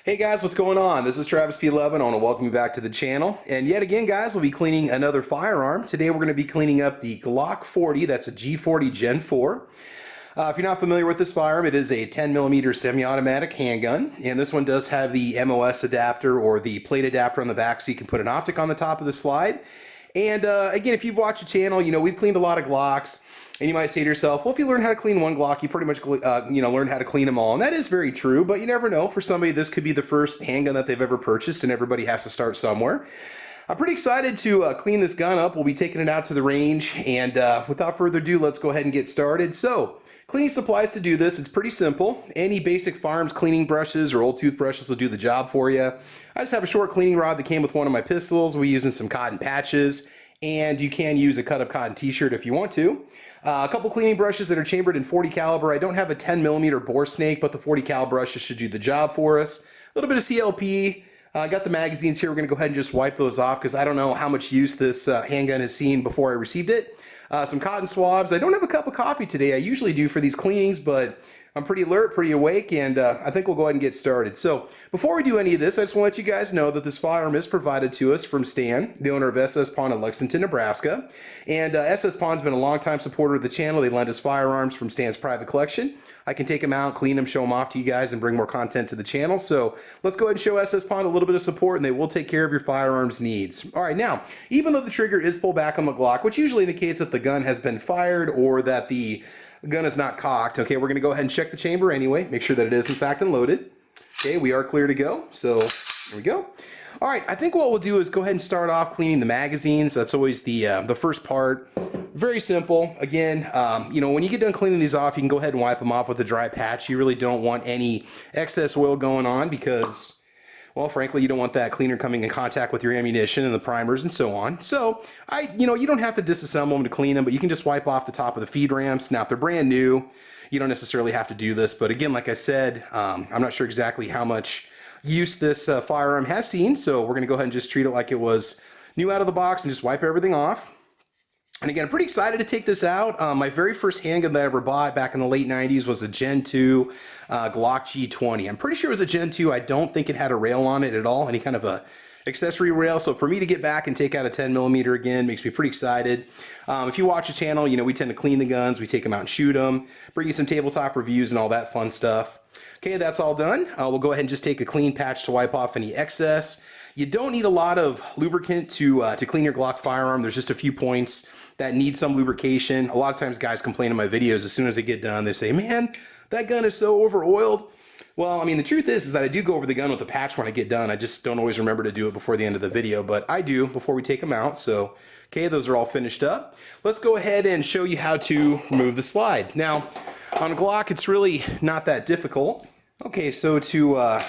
Hey guys, what's going on? This is Travis P11. I want to welcome you back to the channel. And yet again, guys, we'll be cleaning another firearm. Today we're going to be cleaning up the Glock 40. That's a G40 Gen 4. If you're not familiar with this firearm, it is a 10mm semi-automatic handgun. And this one does have the MOS adapter or the plate adapter on the back so you can put an optic on the top of the slide. And again, if you've watched the channel, you know, we've cleaned a lot of Glocks. And you might say to yourself, well, if you learn how to clean one Glock, you pretty much, learn how to clean them all. And that is very true, but you never know. For somebody, this could be the first handgun that they've ever purchased, and everybody has to start somewhere. I'm pretty excited to clean this gun up. We'll be taking it out to the range, and without further ado, let's go ahead and get started. So, cleaning supplies to do this, it's pretty simple. Any basic firearms cleaning brushes or old toothbrushes will do the job for you. I just have a short cleaning rod that came with one of my pistols. We're using some cotton patches, and you can use a cut-up cotton t-shirt if you want to. A couple cleaning brushes that are chambered in 40 caliber. I don't have a 10mm bore snake, but the 40 caliber brushes should do the job for us. A little bit of CLP. I got the magazines here. We're going to go ahead and just wipe those off because I don't know how much use this handgun has seen before I received it. Some cotton swabs. I don't have a cup of coffee today. I usually do for these cleanings, but I'm pretty alert, pretty awake, and I think we'll go ahead and get started. So before we do any of this, I just want to let you guys know that this firearm is provided to us from Stan, the owner of SS Pawn in Lexington, Nebraska. And SS Pawn's been a longtime supporter of the channel. They lend us firearms from Stan's private collection. I can take them out, clean them, show them off to you guys, and bring more content to the channel. So let's go ahead and show SS Pawn a little bit of support, and they will take care of your firearms needs. All right, now, even though the trigger is pulled back on the Glock, which usually indicates that the gun has been fired or that the gun is not cocked. Okay, we're going to go ahead and check the chamber anyway, make sure that it is in fact unloaded. Okay, we are clear to go, so here we go. All right, I think what we'll do is go ahead and start off cleaning the magazines. That's always the first part. Very simple. Again, when you get done cleaning these off, you can go ahead and wipe them off with a dry patch. You really don't want any excess oil going on because, well, frankly, you don't want that cleaner coming in contact with your ammunition and the primers and so on. So, you don't have to disassemble them to clean them, but you can just wipe off the top of the feed ramps. Now, if they're brand new, you don't necessarily have to do this. But again, like I said, I'm not sure exactly how much use this firearm has seen. So we're going to go ahead and just treat it like it was new out of the box and just wipe everything off. And again, I'm pretty excited to take this out. My very first handgun that I ever bought back in the late 90s was a Gen 2 Glock G40. I'm pretty sure it was a Gen 2. I don't think it had a rail on it at all, any kind of a accessory rail. So for me to get back and take out a 10mm again makes me pretty excited. If you watch the channel, we tend to clean the guns. We take them out and shoot them, bring you some tabletop reviews and all that fun stuff. Okay, that's all done. We'll go ahead and just take a clean patch to wipe off any excess. You don't need a lot of lubricant to clean your Glock firearm. There's just a few points that need some lubrication. A lot of times guys complain in my videos as soon as they get done. They say, man, that gun is so over-oiled. Well, I mean, the truth is that I do go over the gun with a patch when I get done. I just don't always remember to do it before the end of the video, but I do before we take them out. So, okay, those are all finished up. Let's go ahead and show you how to remove the slide. Now, on a Glock, it's really not that difficult. Okay, so to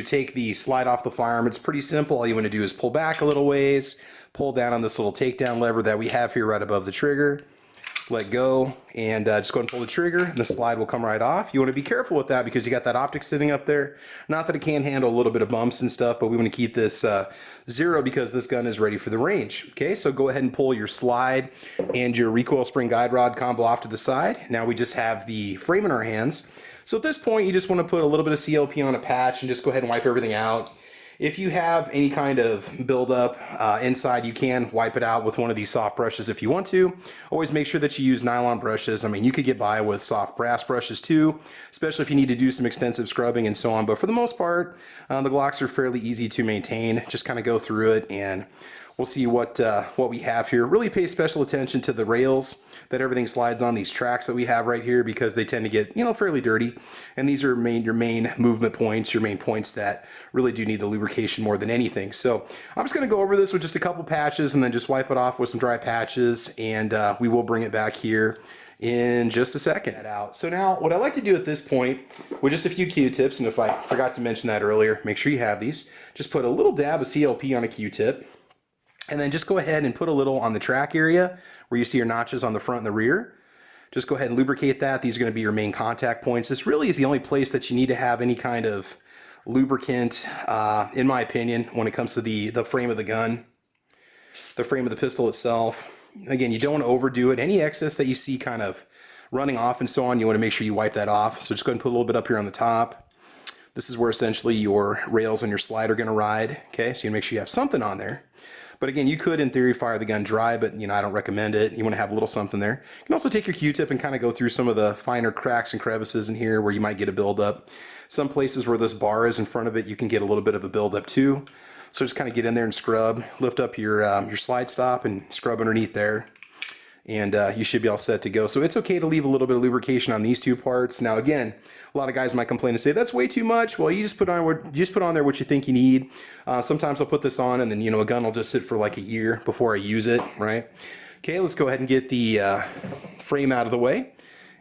take the slide off the firearm, it's pretty simple. All you want to do is pull back a little ways, pull down on this little takedown lever that we have here right above the trigger, let go, and just go ahead and pull the trigger, and the slide will come right off. You want to be careful with that because you got that optic sitting up there. Not that it can't handle a little bit of bumps and stuff, but we want to keep this zero because this gun is ready for the range. Okay, so go ahead and pull your slide and your recoil spring guide rod combo off to the side. Now we just have the frame in our hands. So at this point, you just want to put a little bit of CLP on a patch and just go ahead and wipe everything out. If you have any kind of buildup inside, you can wipe it out with one of these soft brushes if you want to. Always make sure that you use nylon brushes. I mean, you could get by with soft brass brushes too, especially if you need to do some extensive scrubbing and so on. But for the most part, the Glocks are fairly easy to maintain. Just kind of go through it and we'll see what we have here. Really pay special attention to the rails that everything slides on, these tracks that we have right here, because they tend to get, fairly dirty. And these are your main movement points, your main points that really do need the lubrication more than anything. So I'm just going to go over this with just a couple patches and then just wipe it off with some dry patches, and we will bring it back here in just a second. So now what I like to do at this point with just a few Q-tips, and if I forgot to mention that earlier, make sure you have these. Just put a little dab of CLP on a Q-tip, and then just go ahead and put a little on the track area where you see your notches on the front and the rear. Just go ahead and lubricate that. These are going to be your main contact points. This really is the only place that you need to have any kind of lubricant, in my opinion, when it comes to the frame of the gun, the frame of the pistol itself. Again, you don't want to overdo it. Any excess that you see kind of running off and so on, you want to make sure you wipe that off. So just go ahead and put a little bit up here on the top. This is where essentially your rails and your slide are going to ride. Okay, so you make sure you have something on there. But again, you could in theory fire the gun dry, but I don't recommend it. You want to have a little something there. You can also take your Q-tip and kind of go through some of the finer cracks and crevices in here where you might get a buildup. Some places where this bar is in front of it, you can get a little bit of a buildup too. So just kind of get in there and scrub, lift up your slide stop and scrub underneath there. And you should be all set to go. So it's okay to leave a little bit of lubrication on these two parts. Now again, a lot of guys might complain and say that's way too much. Well, you just put on there what you think you need. Sometimes I'll put this on and then a gun will just sit for like a year before I use it, right? Okay, let's go ahead and get the frame out of the way,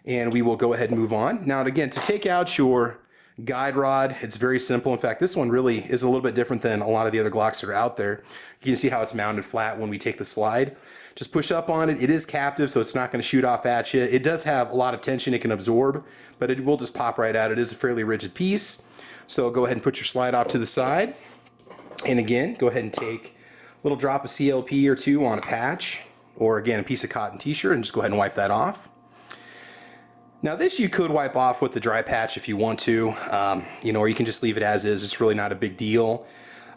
and we will go ahead and move on. Now again, to take out your guide rod, it's very simple. In fact, this one really is a little bit different than a lot of the other Glocks that are out there. You can see how it's mounted flat when we take the slide. Just push up on it. It is captive, so it's not going to shoot off at you. It does have a lot of tension it can absorb, but it will just pop right out. It is a fairly rigid piece. So go ahead and put your slide off to the side. And again, go ahead and take a little drop of CLP or two on a patch, or again, a piece of cotton t-shirt, and just go ahead and wipe that off. Now this you could wipe off with the dry patch if you want to, or you can just leave it as is. It's really not a big deal.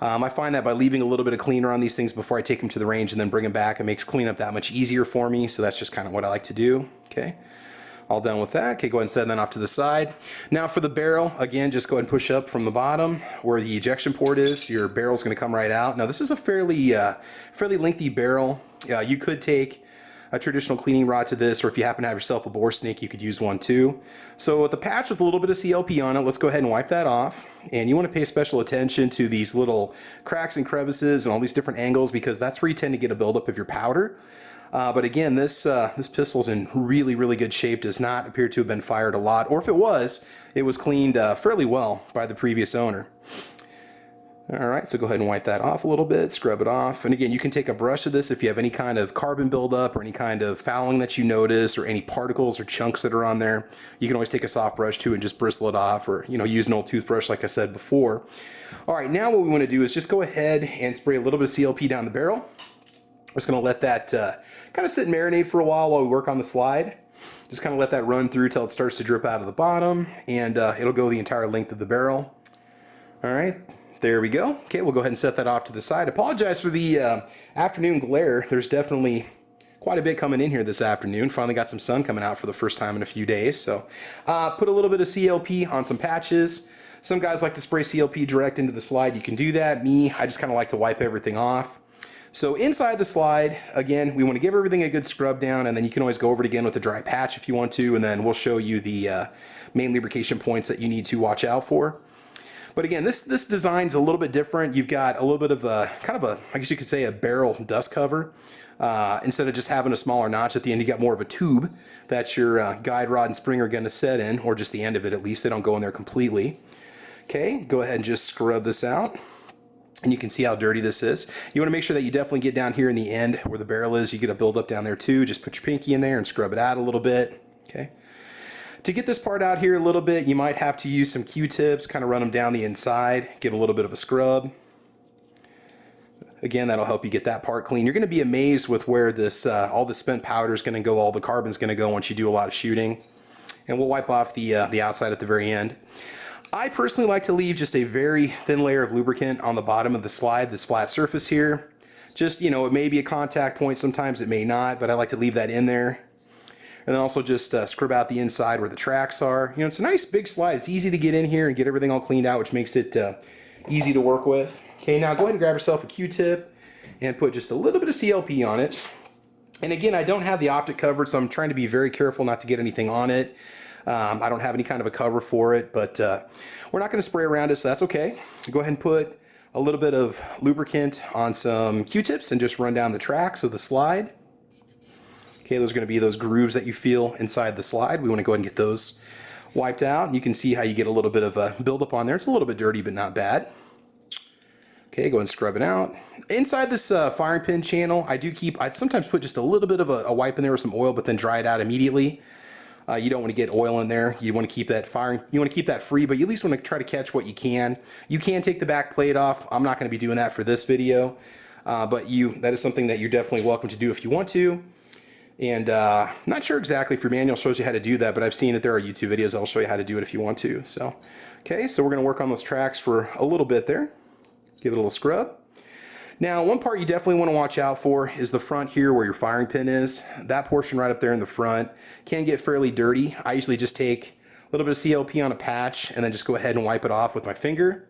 I find that by leaving a little bit of cleaner on these things before I take them to the range and then bring them back, it makes cleanup that much easier for me. So that's just kind of what I like to do. Okay, all done with that. Okay, go ahead and set that off to the side. Now for the barrel, again, just go ahead and push up from the bottom where the ejection port is. Your barrel's going to come right out. Now this is a fairly lengthy barrel. You could take a traditional cleaning rod to this, or if you happen to have yourself a bore snake, you could use one too. So with the patch with a little bit of CLP on it, let's go ahead and wipe that off. And you want to pay special attention to these little cracks and crevices and all these different angles, because that's where you tend to get a buildup of your powder. But again, this pistol's in really, really good shape. Does not appear to have been fired a lot, or if it was cleaned fairly well by the previous owner. Alright, so go ahead and wipe that off a little bit, scrub it off. And again, you can take a brush of this if you have any kind of carbon buildup or any kind of fouling that you notice or any particles or chunks that are on there. You can always take a soft brush too and just bristle it off, or use an old toothbrush like I said before. Alright, now what we want to do is just go ahead and spray a little bit of CLP down the barrel. We're just going to let that kind of sit and marinate for a while we work on the slide. Just kind of let that run through till it starts to drip out of the bottom, and it'll go the entire length of the barrel. Alright. There we go. Okay, we'll go ahead and set that off to the side. Apologize for the afternoon glare. There's definitely quite a bit coming in here this afternoon. Finally got some sun coming out for the first time in a few days. So put a little bit of CLP on some patches. Some guys like to spray CLP direct into the slide. You can do that. Me, I just kind of like to wipe everything off. So inside the slide, again, we want to give everything a good scrub down, and then you can always go over it again with a dry patch if you want to, and then we'll show you the main lubrication points that you need to watch out for. But again, this design's a little bit different. You've got a little bit of a, I guess you could say a barrel dust cover. Instead of just having a smaller notch at the end, you got more of a tube that your guide rod and spring are going to set in, or just the end of it at least. They don't go in there completely. Okay, go ahead and just scrub this out. And you can see how dirty this is. You want to make sure that you definitely get down here in the end where the barrel is. You get a buildup down there too. Just put your pinky in there and scrub it out a little bit. Okay. To get this part out here a little bit, you might have to use some Q-tips, kind of run them down the inside, give a little bit of a scrub. Again, that'll help you get that part clean. You're going to be amazed with where this all the spent powder is going to go, all the carbon's going to go once you do a lot of shooting. And we'll wipe off the outside at the very end. I personally like to leave just a very thin layer of lubricant on the bottom of the slide, this flat surface here. Just, it may be a contact point, sometimes it may not, but I like to leave that in there. And then also just scrub out the inside where the tracks are. It's a nice big slide. It's easy to get in here and get everything all cleaned out, which makes it easy to work with. Okay, now go ahead and grab yourself a Q-tip and put just a little bit of CLP on it. And again, I don't have the optic covered, so I'm trying to be very careful not to get anything on it. I don't have any kind of a cover for it, but we're not going to spray around it, so that's okay. Go ahead and put a little bit of lubricant on some Q-tips and just run down the tracks of the slide. Okay, those are going to be those grooves that you feel inside the slide. We want to go ahead and get those wiped out. You can see how you get a little bit of a buildup on there. It's a little bit dirty, but not bad. Okay, go ahead and scrub it out. Inside this firing pin channel, I sometimes put just a little bit of a wipe in there with some oil, but then dry it out immediately. You don't want to get oil in there. You want to keep that free, but you at least want to try to catch what you can. You can take the back plate off. I'm not going to be doing that for this video, but that is something that you're definitely welcome to do if you want to. And not sure exactly if your manual shows you how to do that, but I've seen that there are YouTube videos that'll show you how to do it if you want to. So, Okay, so we're going to work on those tracks for a little bit there. Give it a little scrub. Now, one part you definitely want to watch out for is the front here where your firing pin is. That portion right up there in the front can get fairly dirty. I usually just take a little bit of CLP on a patch and then just go ahead and wipe it off with my finger.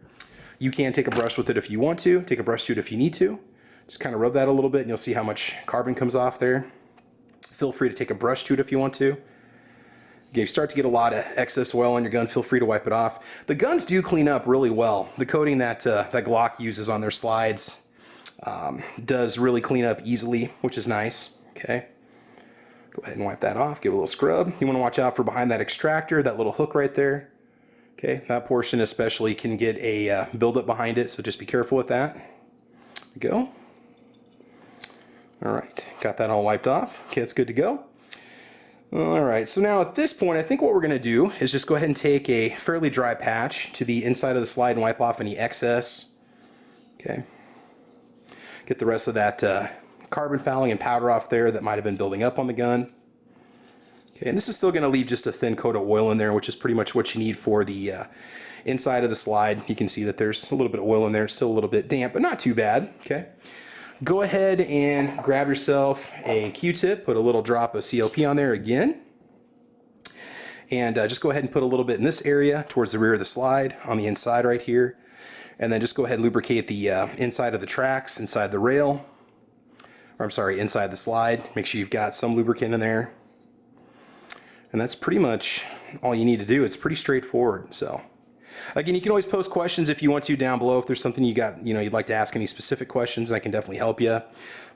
You can take a brush with it if you want to. Take a brush to it if you need to. Just kind of rub that a little bit and you'll see how much carbon comes off there. Feel free to take a brush to it if you want to. If you start to get a lot of excess oil on your gun, feel free to wipe it off. The guns do clean up really well. The coating that that Glock uses on their slides does really clean up easily, which is nice. Okay, go ahead and wipe that off. Give it a little scrub. You want to watch out for behind that extractor, that little hook right there. Okay, that portion especially can get a buildup behind it, so just be careful with that. There we go. All right, got that all wiped off. Okay, it's good to go. All right, so now at this point, I think what we're going to do is just go ahead and take a fairly dry patch to the inside of the slide and wipe off any excess. Okay. Get the rest of that carbon fouling and powder off there that might have been building up on the gun. Okay, and this is still going to leave just a thin coat of oil in there, which is pretty much what you need for the inside of the slide. You can see that there's a little bit of oil in there. It's still a little bit damp, but not too bad. Okay, go ahead and grab yourself a Q-tip, put a little drop of CLP on there again, and just go ahead and put a little bit in this area towards the rear of the slide on the inside right here. And then just go ahead and lubricate the inside of the tracks, inside the rail, or I'm sorry, inside the slide. Make sure you've got some lubricant in there. And that's pretty much all you need to do. It's pretty straightforward. So again, you can always post questions if you want to down below. If there's something you'd like to ask any specific questions, I can definitely help you.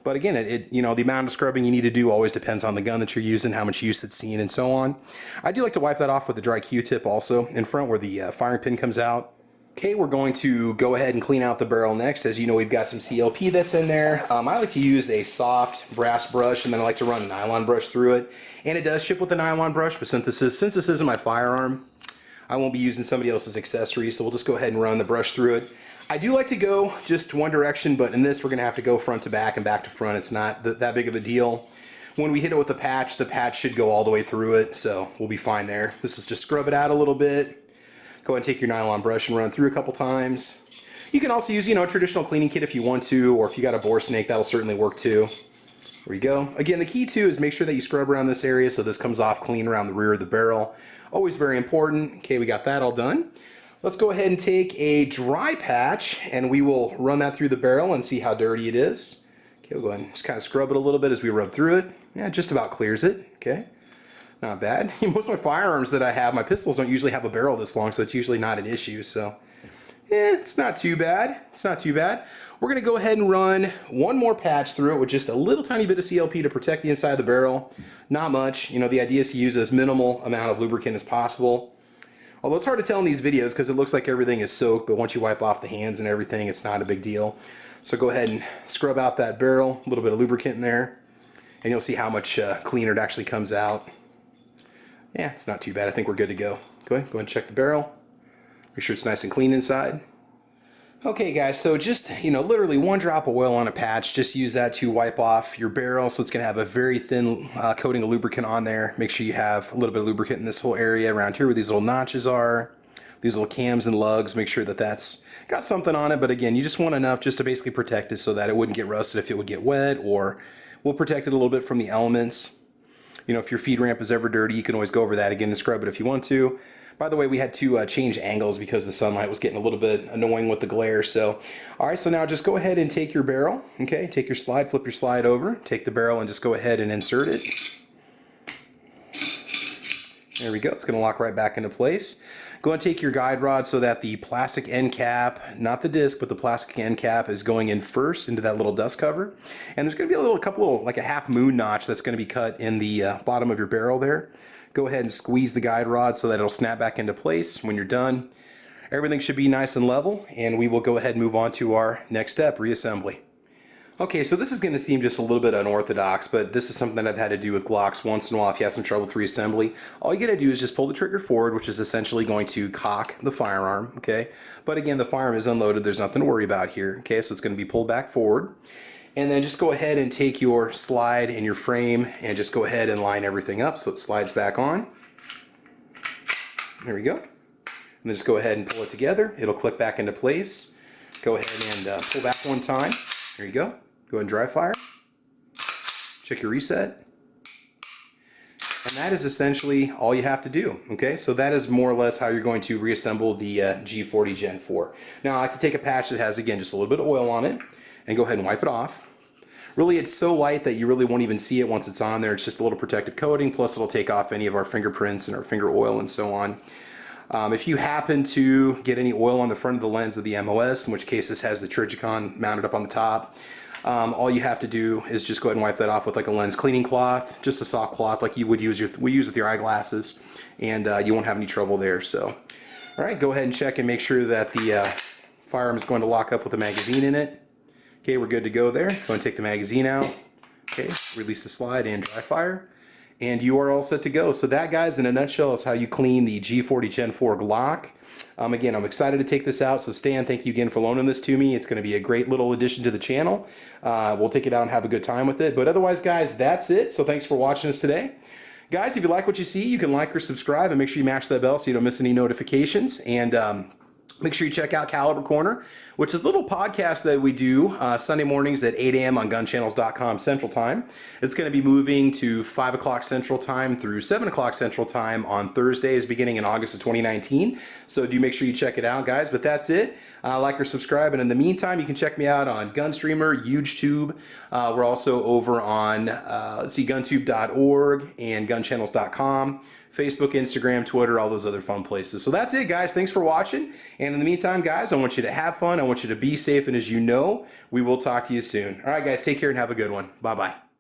But again, the amount of scrubbing you need to do always depends on the gun that you're using, how much use it's seen, and so on. I do like to wipe that off with a dry Q-tip also in front where the firing pin comes out. Okay, we're going to go ahead and clean out the barrel next. As you know, we've got some CLP that's in there. I like to use a soft brass brush, and then I like to run a nylon brush through it. And it does ship with a nylon brush, but since this isn't my firearm, I won't be using somebody else's accessories, so we'll just go ahead and run the brush through it. I do like to go just one direction, but in this we're going to have to go front to back and back to front. It's not that big of a deal. When we hit it with the patch should go all the way through it, so we'll be fine there. This is just scrub it out a little bit. Go ahead and take your nylon brush and run through a couple times. You can also use, a traditional cleaning kit if you want to, or if you got a bore snake, that'll certainly work too. There we go. Again, the key too is make sure that you scrub around this area so this comes off clean around the rear of the barrel. Always very important. Okay, we got that all done. Let's go ahead and take a dry patch and we will run that through the barrel and see how dirty it is. Okay, we'll go ahead and just kind of scrub it a little bit as we rub through it. Yeah, just about clears it. Okay. Not bad. Most of my firearms that I have, my pistols don't usually have a barrel this long, so it's usually not an issue. So, it's not too bad. It's not too bad. We're going to go ahead and run one more patch through it with just a little tiny bit of CLP to protect the inside of the barrel. Not much. The idea is to use as minimal amount of lubricant as possible. Although it's hard to tell in these videos because it looks like everything is soaked, but once you wipe off the hands and everything, it's not a big deal. So go ahead and scrub out that barrel, a little bit of lubricant in there, and you'll see how much cleaner it actually comes out. Yeah, it's not too bad. I think we're good to go. Go ahead and check the barrel. Make sure it's nice and clean inside. Okay guys, so just, literally one drop of oil on a patch. Just use that to wipe off your barrel. So it's going to have a very thin coating of lubricant on there. Make sure you have a little bit of lubricant in this whole area around here where these little notches are. These little cams and lugs. Make sure that that's got something on it. But again, you just want enough just to basically protect it so that it wouldn't get rusted if it would get wet, or we'll protect it a little bit from the elements. If your feed ramp is ever dirty, you can always go over that again and scrub it if you want to. By the way, we had to change angles because the sunlight was getting a little bit annoying with the glare. So, all right, so now just go ahead and take your barrel, okay? Take your slide, flip your slide over, take the barrel and just go ahead and insert it. There we go, it's gonna lock right back into place. Go and take your guide rod so that the plastic end cap, not the disc, but the plastic end cap is going in first into that little dust cover. And there's gonna be like a half moon notch that's gonna be cut in the bottom of your barrel there. Go ahead and squeeze the guide rod so that it'll snap back into place when you're done. Everything should be nice and level, and we will go ahead and move on to our next step, reassembly. Okay, so this is going to seem just a little bit unorthodox, but this is something that I've had to do with Glocks once in a while if you have some trouble with reassembly. All you got to do is just pull the trigger forward, which is essentially going to cock the firearm, okay? But again, the firearm is unloaded, there's nothing to worry about here, okay? So it's going to be pulled back forward. And then just go ahead and take your slide and your frame and just go ahead and line everything up so it slides back on. There we go. and then just go ahead and pull it together. It'll click back into place. Go ahead and pull back one time. There you go. Go ahead and dry fire. Check your reset. And that is essentially all you have to do. Okay, so that is more or less how you're going to reassemble the G40 Gen 4. Now I like to take a patch that has, again, just a little bit of oil on it and go ahead and wipe it off. Really, it's so light that you really won't even see it once it's on there. It's just a little protective coating, plus it'll take off any of our fingerprints and our finger oil and so on. If you happen to get any oil on the front of the lens of the MOS, in which case this has the Trigicon mounted up on the top, all you have to do is just go ahead and wipe that off with like a lens cleaning cloth, just a soft cloth like you would use with your eyeglasses, and you won't have any trouble there. So, all right, go ahead and check and make sure that the firearm is going to lock up with the magazine in it. Okay, we're good to go there. Go ahead and take the magazine out. Okay, release the slide and dry fire. And you are all set to go. So that, guys, in a nutshell, is how you clean the G40 Gen 4 Glock. Again, I'm excited to take this out. So Stan, thank you again for loaning this to me. It's going to be a great little addition to the channel. We'll take it out and have a good time with it. But otherwise, guys, that's it. So thanks for watching us today. Guys, if you like what you see, you can like or subscribe, and make sure you mash that bell so you don't miss any notifications. And make sure you check out Caliber Corner, which is a little podcast that we do Sunday mornings at 8 a.m. on gunchannels.com Central Time. It's going to be moving to 5 o'clock Central Time through 7 o'clock Central Time on Thursdays beginning in August of 2019. So do make sure you check it out, guys. But that's it. Like or subscribe. And in the meantime, you can check me out on Gunstreamer, UGEtube. We're also over on, guntube.org and gunchannels.com. Facebook, Instagram, Twitter, all those other fun places. So that's it, guys. Thanks for watching. And in the meantime, guys, I want you to have fun. I want you to be safe. And as you know, we will talk to you soon. All right, guys, take care and have a good one. Bye-bye.